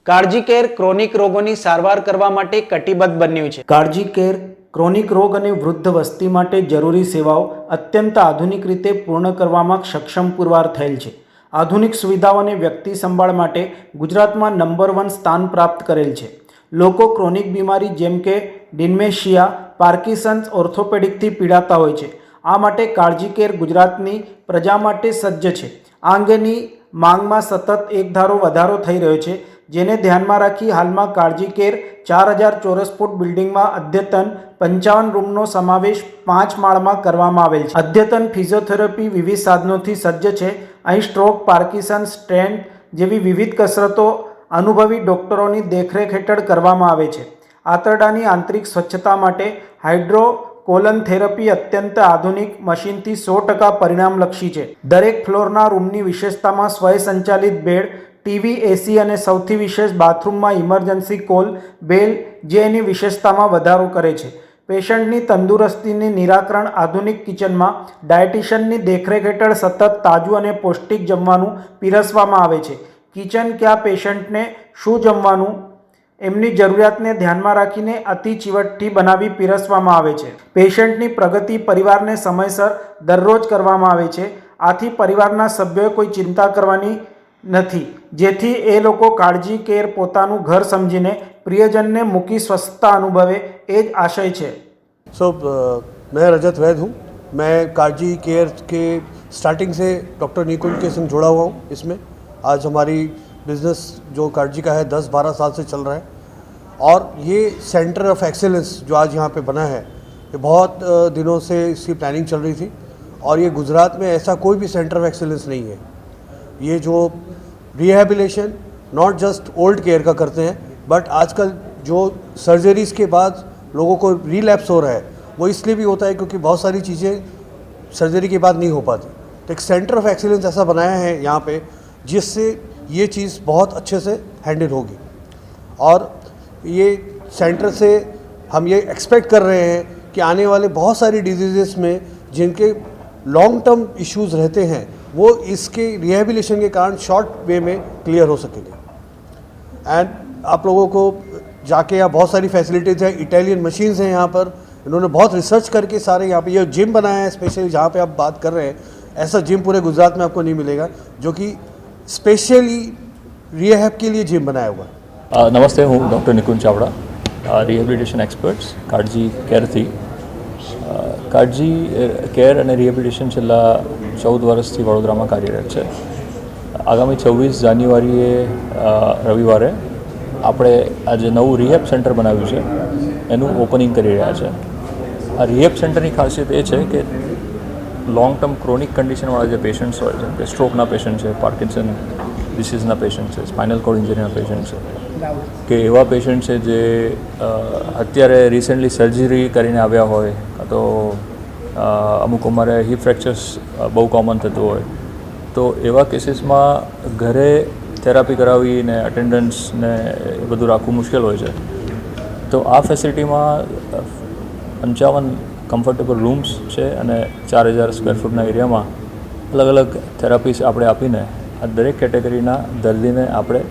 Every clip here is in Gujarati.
કાળજી કેર ક્રોનિક રોગોની સારવાર કરવા માટે કટિબદ્ધ બન્યું છે। કાળજી કેર ક્રોનિક રોગ અને વૃદ્ધ વસ્તી માટે જરૂરી સેવાઓ અત્યંત આધુનિક રીતે પૂર્ણ કરવામાં સક્ષમ પુરવાર થયેલ છે। આધુનિક સુવિધાઓ અને વ્યક્તિ સંભાળ માટે ગુજરાતમાં નંબર 1 સ્થાન પ્રાપ્ત કરેલ છે। લોકો ક્રોનિક બીમારી જેમ કે ડિમેન્શિયા, પાર્કિન્સન્સ, ઓર્થોપેડિકથી પીડાતા હોય છે। આ માટે કાળજી કેર ગુજરાતની પ્રજા માટે સજ્જ છે। આ અંગેની માંગમાં સતત એક ધારો વધારો થઈ રહ્યો છે, જેને ધ્યાનમાં રાખી હાલમાં કાળજી કેર 4000 ચોરસ ફૂટ બિલ્ડિંગમાં અદ્યતન 55 રૂમનો સમાવેશ 5 માળમાં કરવામાં આવેલ છે। અદ્યતન ફિઝિયોથેરાપી વિવિધ સાધનોથી સજ્જ છે। અહીં સ્ટ્રોક, પાર્કિન્સન્સ, સ્ટ્રેન્ટ જેવી વિવિધ કસરતો અનુભવી ડોક્ટરોની દેખરેખ હેઠળ કરવામાં આવે છે। આંતરડાની આંતરિક સ્વચ્છતા માટે હાઇડ્રોકોલન થેરપી અત્યંત આધુનિક મશીનથી 100% પરિણામલક્ષી છે। દરેક ફ્લોરના રૂમની વિશેષતામાં સ્વયંસંચાલિત બેડ, ટીવી, એસી અને સૌથી વિશેષ બાથરૂમમાં ઇમરજન્સી કોલ બેલ જે એની વિશેષતામાં વધારો કરે છે। પેશન્ટની તંદુરસ્તીની નિરાકરણ આધુનિક કિચનમાં ડાયટિશિયનની દેખરેખ હેઠળ સતત તાજું અને પૌષ્ટિક જમવાનું પીરસવામાં આવે છે। કિચન ક્યાં પેશન્ટને શું જમવાનું એમની જરૂરિયાતને ધ્યાનમાં રાખીને અતિ ચીવટથી બનાવી પીરસવામાં આવે છે। પેશન્ટની પ્રગતિ પરિવારને સમયસર દરરોજ કરવામાં આવે છે। આથી પરિવારના સભ્યોએ કોઈ ચિંતા કરવાની નથી, જેથી એ લોકો કાળજી કેર પોતાનું ઘર સમજીને પ્રિયજનને મૂકી સ્વસ્થતા અનુભવે એ જ આશય છે। मैं रजत वैद हूँ। मैं काळजी केयर के स्टार्टिंग से डॉक्टर निकुंज के संग जुड़ा हुआ हूँ। इसमें आज हमारी बिज़नेस जो काळजी का है 10-12 साल से चल रहा है और ये सेंटर ऑफ एक्सेलेंस जो आज यहाँ पे बना है, ये बहुत दिनों से इसकी प्लानिंग चल रही थी और ये गुजरात में ऐसा कोई भी सेंटर ऑफ एक्सेलेंस नहीं है। ये जो rehabilitation not just old care का करते हैं, बट आजकल जो सर्जरीज़ के बाद लोगों को रिलैप्स हो रहा है वो इसलिए भी होता है क्योंकि बहुत सारी चीज़ें सर्जरी के बाद नहीं हो पाती। तो एक सेंटर ऑफ एक्सीलेंस ऐसा बनाया है यहाँ पे जिससे ये चीज़ बहुत अच्छे से हैंडल होगी और ये सेंटर से हम ये एक्सपेक्ट कर रहे हैं कि आने वाले बहुत सारी डिजीज़ में जिनके लॉन्ग टर्म इश्यूज़ रहते हैं वो इसके रिहेबिलिटेशन के कारण शॉर्ट वे में क्लियर हो सकेंगे। एंड आप लोगों को जाके यहाँ बहुत सारी फैसिलिटीज़ हैं, इटालियन मशीन्स हैं यहाँ पर। इन्होंने बहुत रिसर्च करके सारे यहाँ पे ये जिम बनाया है स्पेशली, जहाँ पे आप बात कर रहे हैं ऐसा जिम पूरे गुजरात में आपको नहीं मिलेगा जो कि स्पेशली रिहेब के लिए जिम बनाया हुआ है। नमस्ते, हूँ डॉक्टर निकुंज चावड़ा, रिहेबिलिटेशन एक्सपर्ट्स काळजी केरથી। કાળજી કેર અને રિહેબિલિટેશન છેલ્લા 14 વર્ષથી વડોદરામાં કાર્યરત છે। આગામી 26 જાન્યુઆરીએ રવિવારે આપણે આજે નવું રિહેબ સેન્ટર બનાવ્યું છે, એનું ઓપનિંગ કરી રહ્યા છે। આ રિહેબ સેન્ટરની ખાસિયત એ છે કે લોંગ ટર્મ ક્રોનિક કન્ડિશનવાળા જે પેશન્ટ્સ હોય, જેમ કે સ્ટ્રોકના પેશન્ટ છે, પાર્કિન્સન ડિસીઝના પેશન્ટ છે, સ્પાઇનલ કોર્ડ ઇન્જરીના પેશન્ટ છે, કે એવા પેશન્ટ છે જે અત્યારે રિસેન્ટલી સર્જરી કરીને આવ્યા હોય, તો અમુક અમારે હિપ ફ્રેક્ચર્સ બહુ કોમન થતું હોય, તો એવા કેસીસમાં ઘરે થેરાપી કરાવી ને અટેન્ડન્સ ને એ બધું રાખવું મુશ્કેલ હોય છે। તો આ ફેસિલિટીમાં 55 કમ્ફર્ટેબલ રૂમ્સ છે અને 4000 સ્ક્વેર ફૂટના એરિયામાં અલગ અલગ થેરાપીસ આપણે આપીને આ દરેક કેટેગરીના દર્દીને આપણે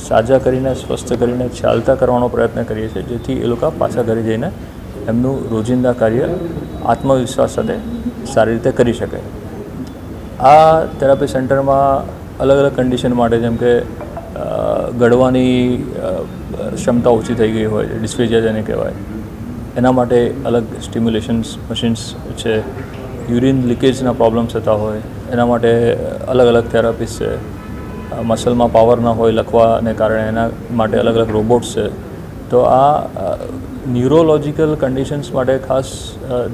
સાજા કરીને, સ્વસ્થ કરીને, ચાલતા કરવાનો પ્રયત્ન કરીએ છીએ, જેથી એ લોકો પાછા ઘરે જઈને એમનું રોજિંદા કાર્ય આત્મવિશ્વાસ સાથે સારી રીતે કરી શકે। આ થેરાપી સેન્ટરમાં અલગ અલગ કન્ડિશન માટે, જેમ કે ગળવાની ક્ષમતા ઓછી થઈ ગઈ હોય, ડિસ્ફેજિયા જેને કહેવાય, એના માટે અલગ સ્ટિમ્યુલેશન્સ મશીન્સ છે। યુરિન લીકેજના પ્રોબ્લેમ્સ થતા હોય એના માટે અલગ અલગ થેરાપીસ છે। મસલમાં પાવર ન હોય લખવાને કારણે એના માટે અલગ અલગ રોબોટ્સ છે। તો આ ન્યુરોલોજિકલ કન્ડિશન્સ માટે ખાસ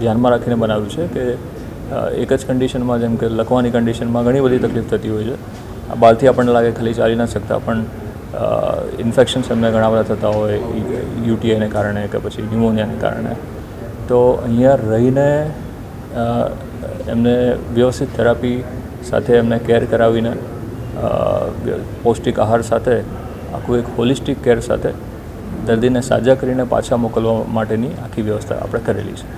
ધ્યાનમાં રાખીને બનાવ્યું છે કે એક જ કન્ડિશનમાં, જેમ કે લખવાની કન્ડિશનમાં ઘણી બધી તકલીફ થતી હોય છે। બહારથી આપણને લાગે ખાલી ચાલી ન શકતા, પણ ઇન્ફેક્શન્સ એમને ઘણા બધા થતા હોય યુટીઆઈને કારણે કે પછી ન્યુમોનિયાને કારણે। તો અહીંયા રહીને એમને વ્યવસ્થિત થેરાપી સાથે એમને કેર કરાવીને પૌષ્ટિક આહાર સાથે આખું એક હોલિસ્ટિક કેર સાથે દર્દીને સાજા કરીને પાછા મોકલવા માટેની આખી વ્યવસ્થા આપણે કરેલી છે।